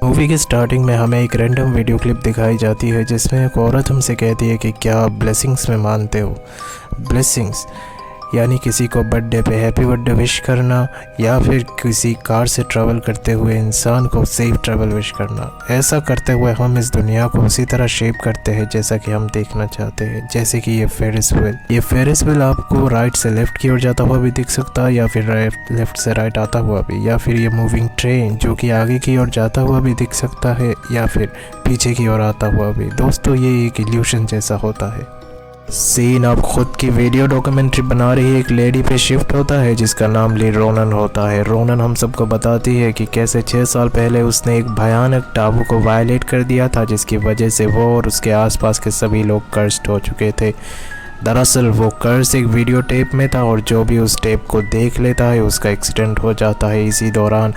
Movie की starting में हमें एक रैंडम वीडियो क्लिप दिखाई जाती है जिसमें एक औरत हमसे कहती है कि क्या आप ब्लेसिंग्स में मानते हो। ब्लेसिंग्स यानी किसी को बर्थडे पे हैप्पी बर्थडे विश करना या फिर किसी कार से ट्रैवल करते हुए इंसान को सेफ ट्रैवल विश करना। ऐसा करते हुए हम इस दुनिया को उसी तरह शेप करते हैं जैसा कि हम देखना चाहते हैं। जैसे कि ये फेरिस व्हील आपको राइट से लेफ़्ट की ओर जाता हुआ भी दिख सकता है या फिर लेफ़्ट से राइट आता हुआ भी, या फिर ये मूविंग ट्रेन जो कि आगे की ओर जाता हुआ भी दिख सकता है या फिर पीछे की ओर आता हुआ भी। दोस्तों ये एक इल्यूशन जैसा होता है। सीन अब खुद की वीडियो डॉक्यूमेंट्री बना रही एक लेडी पे शिफ्ट होता है जिसका नाम ली रोनन होता है। रोनन हम सबको बताती है कि कैसे 6 साल पहले उसने एक भयानक टाबू को वायलेट कर दिया था जिसकी वजह से वो और उसके आसपास के सभी लोग कर्स्ड हो चुके थे। दरअसल वो कर्स एक वीडियो टेप में था और जो भी उस टेप को देख लेता है उसका एक्सीडेंट हो जाता है। इसी दौरान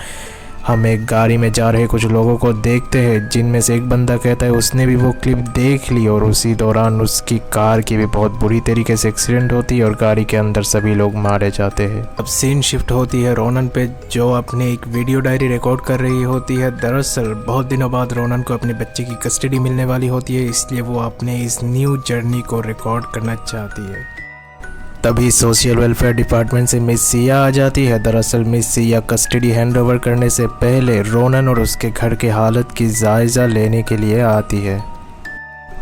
हम एक गाड़ी में जा रहे कुछ लोगों को देखते हैं जिनमें से एक बंदा कहता है उसने भी वो क्लिप देख ली और उसी दौरान उसकी कार की भी बहुत बुरी तरीके से एक्सीडेंट होती है और गाड़ी के अंदर सभी लोग मारे जाते हैं। अब सीन शिफ्ट होती है रोनन पे जो अपनी एक वीडियो डायरी रिकॉर्ड कर रही होती है। दरअसल बहुत दिनों बाद रोनन को अपने बच्चे की कस्टडी मिलने वाली होती है, इसलिए वो अपने इस न्यू जर्नी को रिकॉर्ड करना चाहती है। तभी सोशल वेलफेयर डिपार्टमेंट से मिस सिया आ जाती है। दरअसल मिस सिया कस्टडी हैंडओवर करने से पहले रोनन और उसके घर के हालत की जायज़ा लेने के लिए आती है।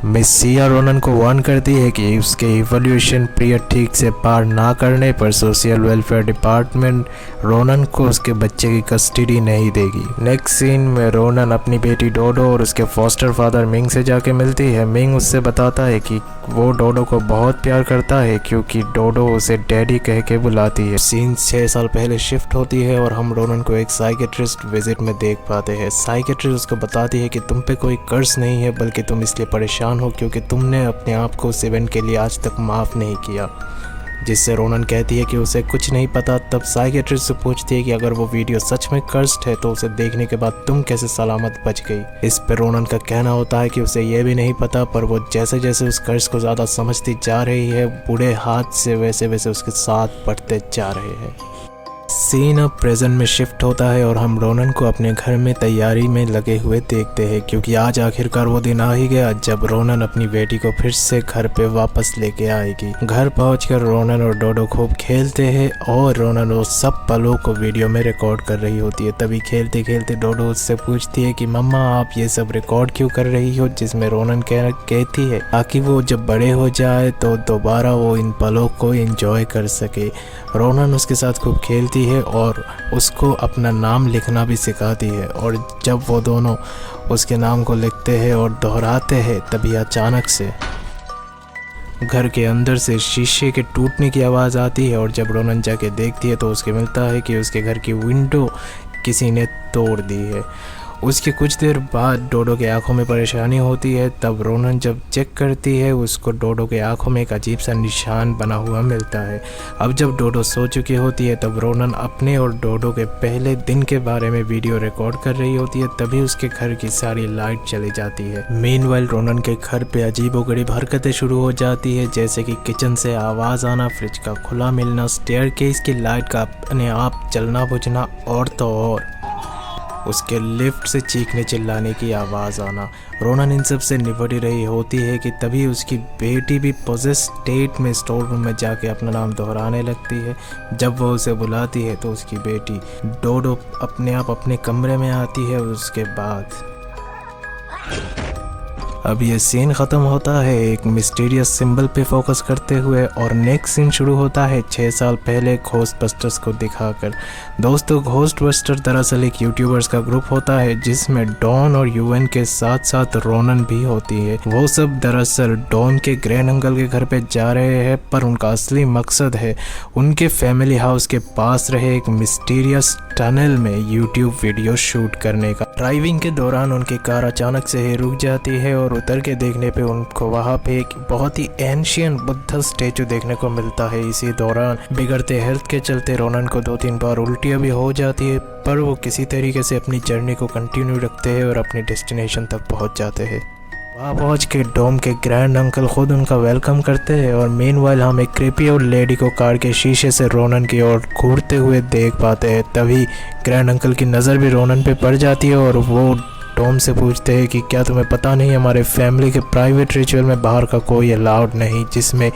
मिस सिया रोनन को वार्न करती है कि उसके इवोल्यूशन पीरियड ठीक से पार ना करने पर सोशल वेलफेयर डिपार्टमेंट रोनन को उसके बच्चे की कस्टडी नहीं देगी। नेक्स्ट सीन में रोनन अपनी बेटी डोडो और उसके फॉस्टर फादर मिंग से जाके मिलती है। मिंग उससे बताता है कि वो डोडो को बहुत प्यार करता है क्योंकि डोडो उसे डैडी कह के बुलाती है। सीन 6 साल पहले शिफ्ट होती है और हम रोनन को एक साइकेट्रिस्ट विजिट में देख पाते हैं। साइकेट्रिस्ट उसको बताती है कि तुम पे कोई कर्ज नहीं है बल्कि तुम इसलिए परेशान हो क्योंकि तुमने अपने आप को उस इवेंट के लिए आज तक माफ़ नहीं किया। जिससे रोनन कहती है कि उसे कुछ नहीं पता। तब साइकेट्रिस्ट से पूछती है कि अगर वो वीडियो सच में कर्स्ड है तो उसे देखने के बाद तुम कैसे सलामत बच गई। इस पर रोनन का कहना होता है कि उसे ये भी नहीं पता, पर वो जैसे जैसे उस कर्ज को ज़्यादा समझती जा रही है बूढ़े हाथ से वैसे वैसे उसके साथ बढ़ते जा रहे हैं। सीन अब प्रेजेंट में शिफ्ट होता है और हम रोनन को अपने घर में तैयारी में लगे हुए देखते हैं क्योंकि आज आखिरकार वो दिन आ ही गया जब रोनन अपनी बेटी को फिर से घर पे वापस लेके आएगी। घर पहुंचकर रोनन और डोडो खूब खेलते हैं और रोनन वो सब पलों को वीडियो में रिकॉर्ड कर रही होती है। तभी खेलते खेलते डोडो उससे पूछती है कि मम्मा आप ये सब रिकॉर्ड क्यों कर रही हो, जिसमें रोनन कहती है ताकि वो जब बड़े हो जाए तो दोबारा वो इन पलों को एंजॉय कर सके। रोनन उसके साथ खूब खेलती है और उसको अपना नाम लिखना भी सिखाती है और जब वो दोनों उसके नाम को लिखते हैं और दोहराते हैं तभी अचानक से घर के अंदर से शीशे के टूटने की आवाज़ आती है और जब रोनन जाके देखती है तो उसके मिलता है कि उसके घर की विंडो किसी ने तोड़ दी है। उसके कुछ देर बाद डोडो के आंखों में परेशानी होती है। तब रोनन जब चेक करती है उसको डोडो के आंखों में एक अजीब सा निशान बना हुआ मिलता है। अब जब डोडो सो चुकी होती है तब रोनन अपने और डोडो के पहले दिन के बारे में वीडियो रिकॉर्ड कर रही होती है। तभी उसके घर की सारी लाइट चली जाती है। मीनवाइल रोनन के घर पे अजीबोगरीब हरकतें शुरू हो जाती है जैसे कि किचन से आवाज़ आना, फ्रिज का खुला मिलना, स्टेयरकेस की लाइट का अपने आप जलना बुझना और तो और उसके लिफ्ट से चीखने चिल्लाने की आवाज़ आना। रोनन इन सब से निपट रही होती है कि तभी उसकी बेटी भी पोजेस स्टेट में स्टोर रूम में जाके अपना नाम दोहराने लगती है। जब वो उसे बुलाती है तो उसकी बेटी डोडो अपने आप अपने कमरे में आती है। उसके बाद अब ये सीन ख़त्म होता है एक मिस्टीरियस सिंबल पे फोकस करते हुए और नेक्स्ट सीन शुरू होता है 6 साल पहले घोस्टबस्टर्स को दिखाकर। दोस्तों घोस्टबस्टर दरअसल एक यूट्यूबर्स का ग्रुप होता है जिसमें डॉन और यूएन के साथ साथ रोनन भी होती है। वो सब दरअसल डॉन के ग्रैंड अंकल के घर पे जा रहे हैं पर उनका असली मकसद है उनके फैमिली हाउस के पास रहे एक मिस्टीरियस टनल में यूट्यूब वीडियो शूट करने का। ड्राइविंग के दौरान उनकी कार अचानक से ही रुक जाती है और उतर के देखने पे उनको वहाँ पे एक बहुत ही एंशियंट बुद्ध स्टेचू देखने को मिलता है। इसी दौरान बिगड़ते हेल्थ के चलते रोनन को 2-3 बार उल्टियाँ भी हो जाती है पर वो किसी तरीके से अपनी जर्नी को कंटिन्यू रखते हैं और अपनी डेस्टिनेशन तक पहुँच जाते हैं। वहाँ पहुँच के डॉम के ग्रैंड अंकल खुद उनका वेलकम करते हैं और मीनवाइल हम एक क्रीपी और लेडी को कार के शीशे से रोनन की ओर घूरते हुए देख पाते हैं। तभी ग्रैंड अंकल की नज़र भी रोनन पे पड़ जाती है और वो टॉम से पूछते हैं कि क्या तुम्हें पता नहीं हमारे फैमिली के प्राइवेट रिचुअल में बाहर का कोई अलाउड नहीं, जिसमें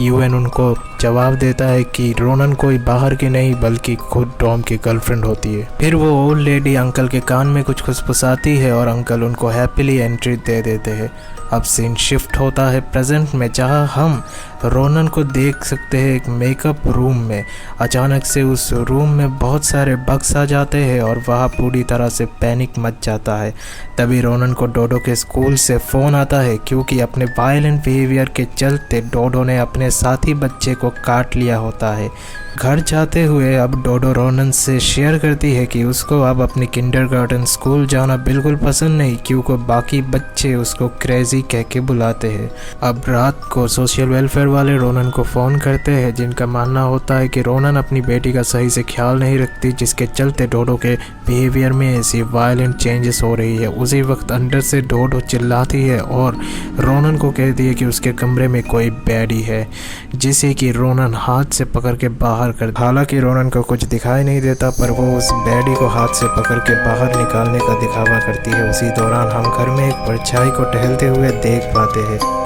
यूएन उनको जवाब देता है कि रोनन कोई बाहर की नहीं बल्कि खुद टॉम की गर्लफ्रेंड होती है। फिर वो ओल्ड लेडी अंकल के कान में कुछ खुसफुसाती है और अंकल उनको हैप्पीली एंट्री दे देते हैं। अब सीन शिफ्ट होता है प्रेजेंट में, जहां हम रोनन को देख सकते हैं एक मेकअप रूम में। अचानक से उस रूम में बहुत सारे बग्स आ जाते हैं और वह पूरी तरह से पैनिक मच जाता है। तभी रोनन को डोडो के स्कूल से फ़ोन आता है, क्योंकि अपने वायलेंट बिहेवियर के चलते डोडो ने अपने साथी बच्चे को काट लिया होता है। घर जाते हुए अब डोडो रोनन से शेयर करती है कि उसको अब अपने किंडरगार्टन स्कूल जाना बिल्कुल पसंद नहीं, क्योंकि बाकी बच्चे उसको क्रेजी कह के बुलाते हैं। अब रात को सोशल वेलफेयर वाले रोनन को फ़ोन करते हैं, जिनका मानना होता है कि रोनन अपनी बेटी का सही से ख्याल नहीं रखती, जिसके चलते डोडो के बिहेवियर में ऐसी वायलेंट चेंजेस हो रही है। उसी वक्त अंदर से डोडो चिल्लाती है और रोनन को कहती है कि उसके कमरे में कोई बैडी है, जिसे कि रोनन हाथ से पकड़ के बाहर कर। हालांकि रोनन को कुछ दिखाई नहीं देता, पर वो उस बैडी को हाथ से पकड़ के बाहर निकालने का दिखावा करती है। उसी दौरान हम घर में एक परछाई को टहलते हुए देख पाते हैं।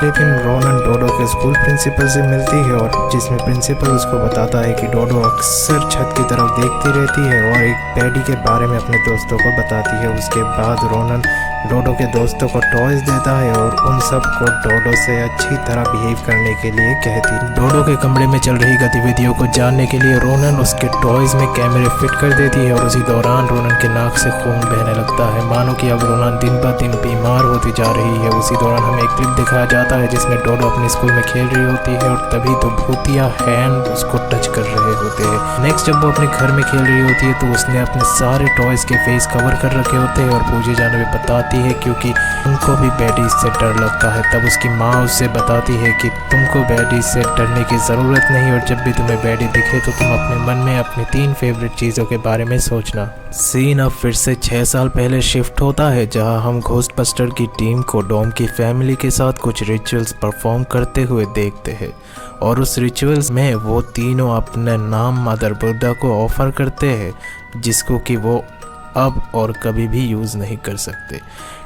लेकिन रोनन डोडो के स्कूल प्रिंसिपल से मिलती है, और जिसमें प्रिंसिपल उसको बताता है कि डोडो अक्सर छत की तरफ देखती रहती है और एक बैडी के बारे में अपने दोस्तों को बताती है। उसके बाद रोनन डोडो के दोस्तों को टॉयज देता है और उन सब को डोडो से अच्छी तरह बिहेव करने के लिए कहती है। डोडो के कमरे में चल रही गतिविधियों को जानने के लिए रोनन उसके टॉयज में कैमरे फिट कर देती है, और उसी दौरान रोनन के नाक से खून बहने लगता है, मानो कि अब रोनन दिन ब दिन बीमार होती जा रही है। उसी दौरान हमें एक क्लिप दिखाया जाता है जिसमें डोडो अपने स्कूल में खेल रही होती है, और तभी तो भूतिया हैंड उसको टच कर रहे होते हैं। नेक्स्ट जब वो अपने घर में खेल रही होती है तो उसने अपने सारे टॉयज के फेस कवर कर रखे होते हैं और पूजे जाने में बताती है, क्योंकि उनको भी बैडी से डर लगता है। तब उसकी माँ उससे बताती है कि तुमको बैडी से डरने की ज़रूरत नहीं, और जब भी तुम्हें बैडी दिखे तो तुम अपने मन में अपनी 3 फेवरेट चीज़ों के बारे में सोचना। सीन अब फिर से 6 साल पहले शिफ्ट होता है, जहां हम घोस्टबस्टर की टीम को डॉम की फैमिली के साथ कुछ रिचुअल्स परफॉर्म करते हुए देखते हैं, और उस रिचुअल्स में वो तीनों अपने नाम मदर बुद्धा को ऑफर करते हैं, जिसको कि वो अब और कभी भी यूज़ नहीं कर सकते।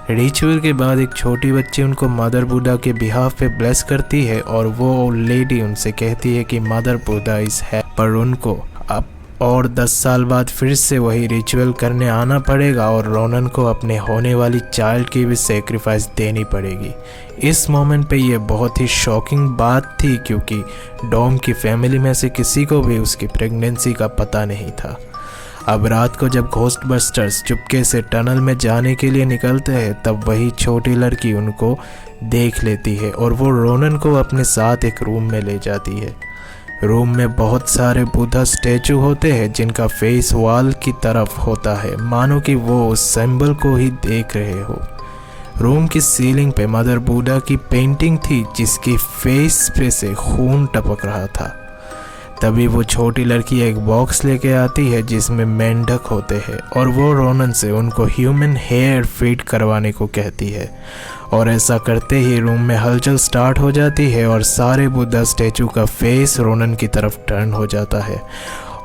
रिचुअल के बाद एक छोटी बच्ची उनको मदर बुद्धा के बिहाफ पे ब्लेस करती है, और वो लेडी उनसे कहती है कि मदर बुद्धा इस है, पर उनको अब और 10 साल बाद फिर से वही रिचुअल करने आना पड़ेगा, और रोनन को अपने होने वाली चाइल्ड की भी सेक्रीफाइस देनी पड़ेगी। इस मोमेंट पे ये बहुत ही शॉकिंग बात थी, क्योंकि डॉम की फैमिली में से किसी को भी उसकी प्रेगनेंसी का पता नहीं था। अब रात को जब घोस्टबस्टर्स चुपके से टनल में जाने के लिए निकलते हैं, तब वही छोटी लड़की उनको देख लेती है और वो रोनन को अपने साथ एक रूम में ले जाती है। रूम में बहुत सारे बुद्धा स्टैचू होते हैं जिनका फेस वॉल की तरफ होता है, मानो कि वो उस सिंबल को ही देख रहे हो। रूम की सीलिंग पे मदर बुद्धा की पेंटिंग थी जिसकी फेस पे से खून टपक रहा था। तभी वो छोटी लड़की एक बॉक्स लेके आती है जिसमें मेंढक होते हैं, और वो रोनन से उनको ह्यूमन हेयर फीड करवाने को कहती है, और ऐसा करते ही रूम में हलचल स्टार्ट हो जाती है और सारे बुद्धा स्टैचू का फेस रोनन की तरफ टर्न हो जाता है,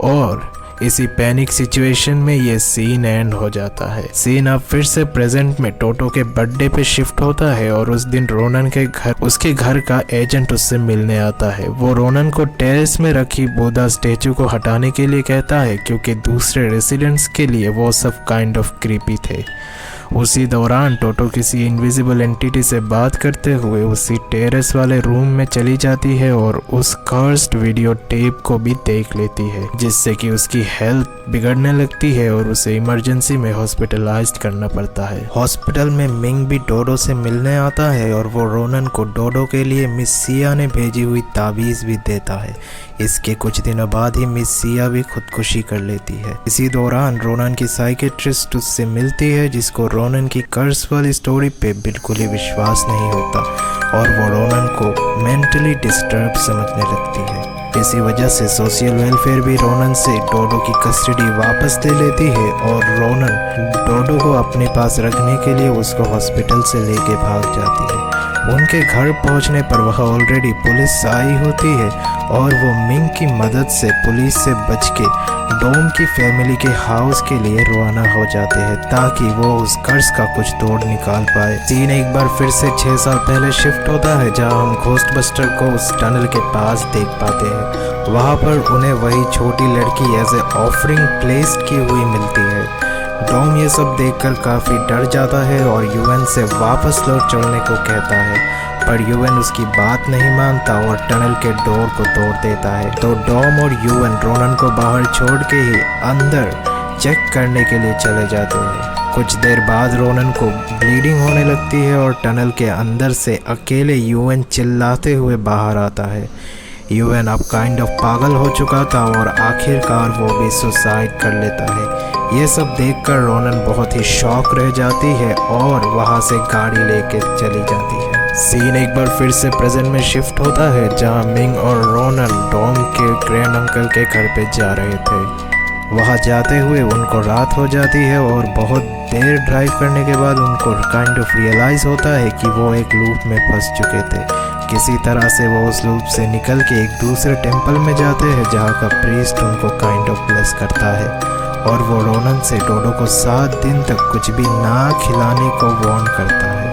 और इसी पैनिक सिचुएशन में ये सीन एंड हो जाता है। सीन अब फिर से प्रेजेंट में टोटो के बर्थडे पे शिफ्ट होता है, और उस दिन रोनन के घर उसके घर का एजेंट उससे मिलने आता है। वो रोनन को टेरेस में रखी बुद्धा स्टैचू को हटाने के लिए कहता है, क्योंकि दूसरे रेसिडेंट्स के लिए वो सब काइंड ऑफ क्रीपी थे। उसी दौरान टोटो किसी इनविजिबल एंटिटी से बात करते हुए उसी टेरेस वाले रूम में चली जाती है और उस कर्स्ड वीडियो टेप को भी देख लेती है, जिससे कि उसकी हेल्थ बिगड़ने लगती है और उसे इमरजेंसी में हॉस्पिटलाइज्ड करना पड़ता है। हॉस्पिटल में मिंग भी डोडो से मिलने आता है और वो रोनन को डोडो के लिए मिस सिया ने भेजी हुई ताबीज़ भी देता है। इसके कुछ दिनों बाद ही मिस सिया भी खुदकुशी कर लेती है। इसी दौरान रोनन की साइकेट्रिस्ट उससे मिलती है, जिसको रोनन की कर्स वाली स्टोरी पे बिल्कुल ही विश्वास नहीं होता और वो रोनन को मेंटली डिस्टर्ब समझने लगती है। इसी वजह से सोशल वेलफेयर भी रोनन से डोडो की कस्टडी वापस ले लेती है और रोनन डोडो को अपने पास रखने के लिए उसको हॉस्पिटल से लेके भाग जाती है। उनके घर पहुंचने पर वह ऑलरेडी पुलिस आई होती है और वो मिंग की मदद से पुलिस से बच के डॉम की फैमिली के हाउस के लिए रवाना हो जाते हैं ताकि वो उस कर्ज का कुछ तोड़ निकाल पाए। सीन एक बार फिर से 6 साल पहले शिफ्ट होता है जहां हम घोस्टबस्टर को उस टनल के पास देख पाते हैं। वहां पर उन्हें वही छोटी लड़की एज ए ऑफरिंग प्लेस्ड की हुई मिलती है। डॉम ये सब देखकर काफ़ी डर जाता है और यूएन से वापस लौट चलने को कहता है, पर यूएन उसकी बात नहीं मानता और टनल के डोर को तोड़ देता है। तो डॉम और यूएन रोनन को बाहर छोड़ के ही अंदर चेक करने के लिए चले जाते हैं। कुछ देर बाद रोनन को ब्लीडिंग होने लगती है और टनल के अंदर से अकेले यूएन चिल्लाते हुए बाहर आता है। यूएन अब काइंड ऑफ पागल हो चुका था और आखिरकार वो भी सुसाइड कर लेता है। ये सब देखकर रोनन बहुत ही शॉक रह जाती है और वहाँ से गाड़ी लेके चली जाती है। सीन एक बार फिर से प्रेजेंट में शिफ्ट होता है जहाँ मिंग और रोनन डॉम के ग्रैंड अंकल के घर पे जा रहे थे। वहाँ जाते हुए उनको रात हो जाती है और बहुत देर ड्राइव करने के बाद उनको काइंड ऑफ रियलाइज़ होता है कि वो एक लूप में फंस चुके थे। किसी तरह से वो उस लूप से निकल के एक दूसरे टेंपल में जाते हैं जहाँ का प्रीस्ट उनको काइंड ऑफ ब्लेस करता है और वो रोनन से डोडो को 7 दिन तक कुछ भी ना खिलाने को वार्न करता है।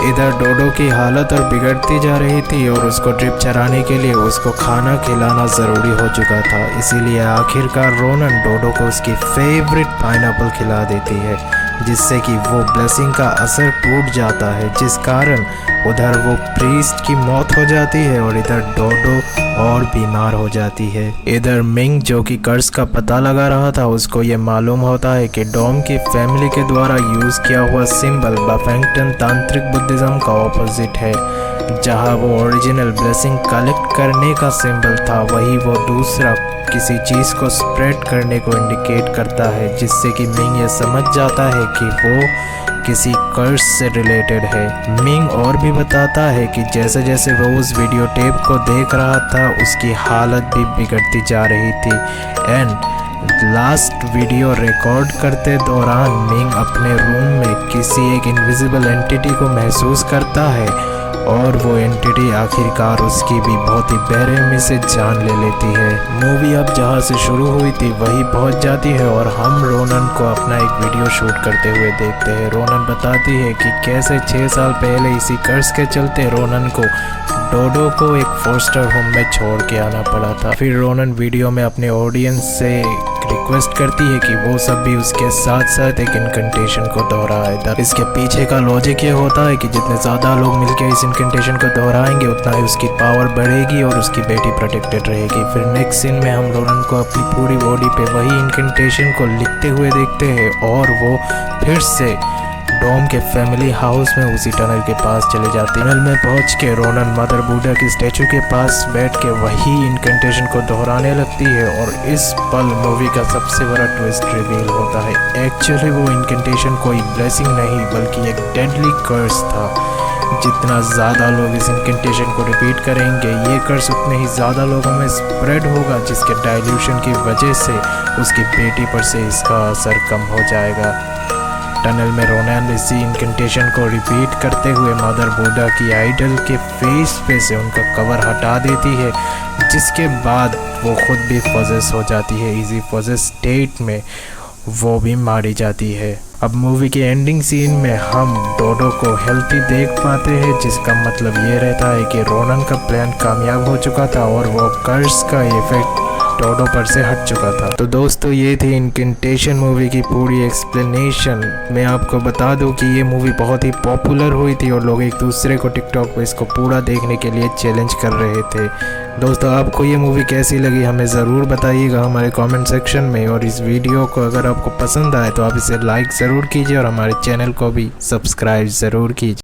इधर डोडो की हालत और बिगड़ती जा रही थी और उसको ड्रिप चराने के लिए उसको खाना खिलाना ज़रूरी हो चुका था। इसीलिए आखिरकार रोनन डोडो को उसकी फेवरेट पाइनएप्पल खिला देती है जिससे कि वो ब्लेसिंग का असर टूट जाता है, जिस कारण उधर वो प्रीस्ट की मौत हो जाती है और इधर डोडो और बीमार हो जाती है। इधर मिंग जो कि कर्ज का पता लगा रहा था उसको ये मालूम होता है कि डॉम की फैमिली के द्वारा यूज़ किया हुआ सिंबल बाफेंगटन तांत्रिक बुद्धिज़्म का ऑपोजिट है। जहां वो ओरिजिनल ब्लेसिंग कलेक्ट करने का सिंबल था वही वो दूसरा किसी चीज़ को स्प्रेड करने को इंडिकेट करता है, जिससे कि मिंग ये समझ जाता है कि वो किसी कर्ज से रिलेटेड है। मिंग और भी बताता है कि जैसे जैसे वो उस वीडियो टेप को देख रहा था उसकी हालत भी बिगड़ती जा रही थी। एंड लास्ट वीडियो रिकॉर्ड करते दौरान मिंग अपने रूम में किसी एक इनविजिबल एंटिटी को महसूस करता है और वो एंटिटी आखिरकार उसकी भी बहुत ही बेरहमी से जान ले लेती है। मूवी अब जहाँ से शुरू हुई थी वही पहुँच जाती है और हम रोनन को अपना एक वीडियो शूट करते हुए देखते हैं। रोनन बताती है कि कैसे 6 साल पहले इसी कर्ज के चलते रोनन को डोडो को एक फोस्टर होम में छोड़ के आना पड़ा था। फिर रोनन वीडियो में अपने ऑडियंस से रिक्वेस्ट करती है कि वो सब भी उसके साथ साथ एक इनकंटेशन को दोहराए। इसके पीछे का लॉजिक ये होता है कि जितने ज़्यादा लोग मिलकर इस इनकंटेशन को दोहराएंगे उतना ही उसकी पावर बढ़ेगी और उसकी बेटी प्रोटेक्टेड रहेगी। फिर नेक्स्ट सीन में हम रोनन को अपनी पूरी बॉडी पे वही इनकंटेशन को लिखते हुए देखते हैं और वो फिर से डॉम के फैमिली हाउस में उसी टनल के पास चले जाते हैं। टनल में पहुंच के रोनन मदर बुद्धा की स्टैचू के पास बैठ के वही इनकंटेशन को दोहराने लगती है और इस पल मूवी का सबसे बड़ा ट्विस्ट रिवील होता है। एक्चुअली वो इनकंटेशन कोई ब्लेसिंग नहीं बल्कि एक डेडली कर्स था। जितना ज़्यादा लोग इस इनकंटेशन को रिपीट करेंगे ये कर्स उतने ही ज़्यादा लोगों में स्प्रेड होगा, जिसके डाइल्यूशन की वजह से उसकी बेटी पर से इसका असर कम हो जाएगा। टनल में रोनन इसी इनकंटेशन को रिपीट करते हुए मदर बुद्धा की आइडल के फेस पे से उनका कवर हटा देती है, जिसके बाद वो खुद भी पॉजेस हो जाती है। इजी पॉजेस स्टेट में वो भी मारी जाती है। अब मूवी के एंडिंग सीन में हम डोडो को हेल्थी देख पाते हैं, जिसका मतलब ये रहता है कि रोनन का प्लान कामयाब हो चुका था और वो कर्ज का इफेक्ट डोडो पर से हट चुका था। तो दोस्तों ये थी इनकंटेशन मूवी की पूरी एक्सप्लेनेशन। मैं आपको बता दूं कि ये मूवी बहुत ही पॉपुलर हुई थी और लोग एक दूसरे को टिकटॉक पे इसको पूरा देखने के लिए चैलेंज कर रहे थे। दोस्तों आपको ये मूवी कैसी लगी हमें ज़रूर बताइएगा हमारे कमेंट सेक्शन में, और इस वीडियो को अगर आपको पसंद आए तो आप इसे लाइक ज़रूर कीजिए और हमारे चैनल को भी सब्सक्राइब ज़रूर कीजिए।